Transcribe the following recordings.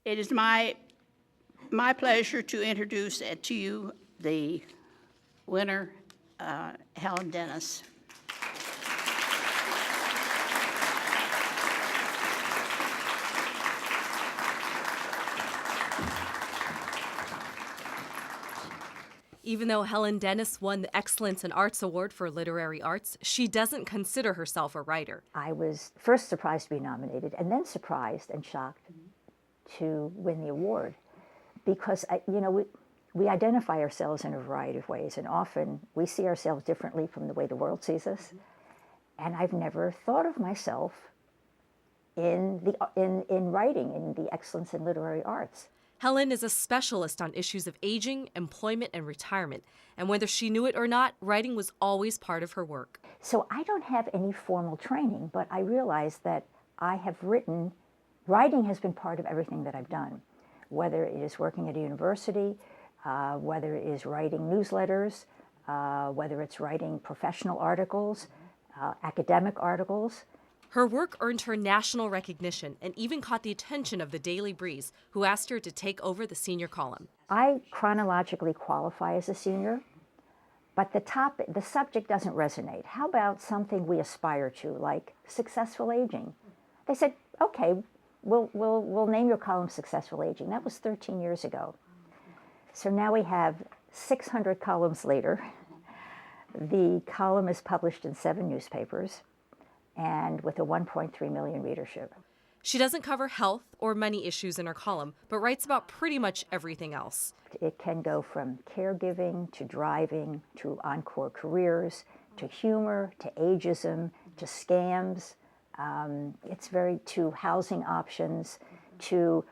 It is my pleasure to introduce to you the winner, Helen Dennis. Even though Helen Dennis won the Excellence in Arts Award for Literary Arts, she doesn't consider herself a writer. I was first surprised to be nominated, and then surprised and shocked to win the award, because we identify ourselves in a variety of ways, and often we see ourselves differently from the way the world sees us. And I've never thought of myself in writing, in the Excellence in Literary Arts. Helen is a specialist on issues of aging, employment, and retirement. And whether she knew it or not, writing was always part of her work. So I don't have any formal training, but I realize that I have written, writing has been part of everything that I've done, whether it is working at a university, whether it is writing newsletters, whether it's writing professional articles, academic articles. Her work earned her national recognition and even caught the attention of the Daily Breeze, who asked her to take over the senior column. I chronologically qualify as a senior, but the subject doesn't resonate. How about something we aspire to, like successful aging? They said, okay, we'll name your column Successful Aging. That was 13 years ago. So now we have 600 columns later. The column is published in 7 newspapers, and with a 1.3 million readership. She doesn't cover health or money issues in her column, but writes about pretty much everything else. It can go from caregiving to driving to encore careers to humor to ageism to scams. To housing options, to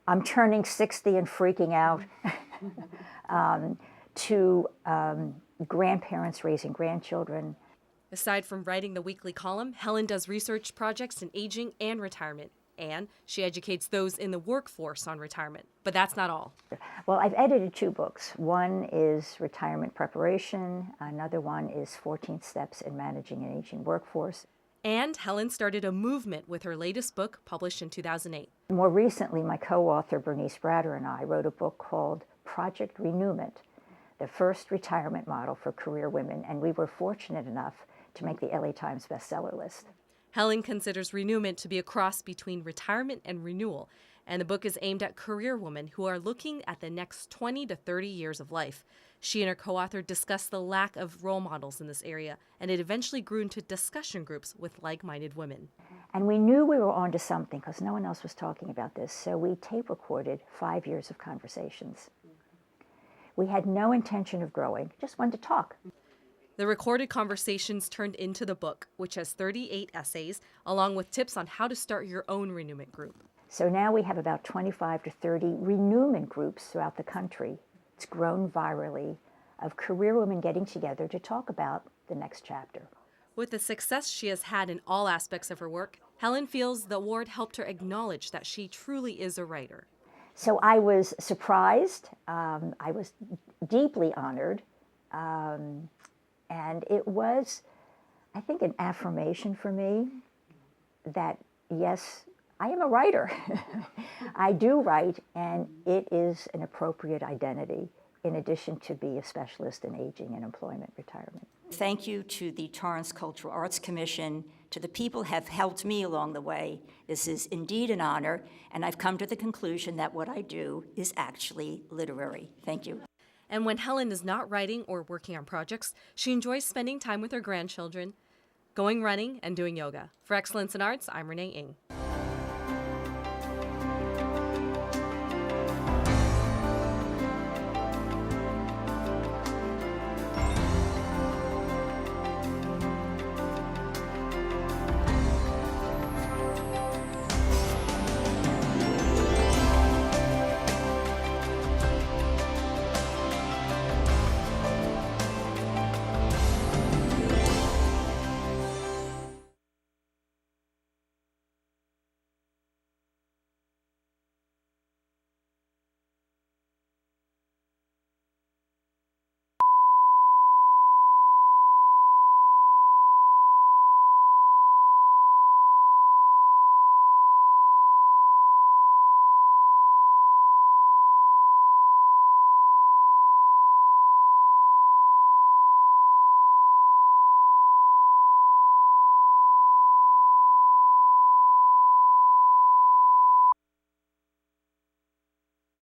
I'm turning 60 and freaking out, to grandparents raising grandchildren. Aside from writing the weekly column, Helen does research projects in aging and retirement, and she educates those in the workforce on retirement. But that's not all. Well, I've edited 2 books. One is Retirement Preparation. Another one is 14 Steps in Managing an Aging Workforce. And Helen started a movement with her latest book, published in 2008. More recently, my co-author Bernice Bratter and I wrote a book called Project Renewment, the first retirement model for career women, and we were fortunate enough to make the LA Times bestseller list. Helen considers renewment to be a cross between retirement and renewal, and the book is aimed at career women who are looking at the next 20 to 30 years of life. She and her co-author discussed the lack of role models in this area, and it eventually grew into discussion groups with like-minded women. And we knew we were onto something because no one else was talking about this, so we tape recorded 5 years of conversations. We had no intention of growing, just wanted to talk. The recorded conversations turned into the book, which has 38 essays, along with tips on how to start your own renewment group. So now we have about 25 to 30 renewment groups throughout the country. It's grown virally, of career women getting together to talk about the next chapter. With the success she has had in all aspects of her work, Helen feels the award helped her acknowledge that she truly is a writer. So I was surprised, I was deeply honored, and it was, I think, an affirmation for me that, yes, I am a writer. I do write, and it is an appropriate identity, in addition to be a specialist in aging and employment retirement. Thank you to the Torrance Cultural Arts Commission, to the people who have helped me along the way. This is indeed an honor, and I've come to the conclusion that what I do is actually literary. Thank you. And when Helen is not writing or working on projects, she enjoys spending time with her grandchildren, going running, and doing yoga. For Excellence in Arts, I'm Renee Ng.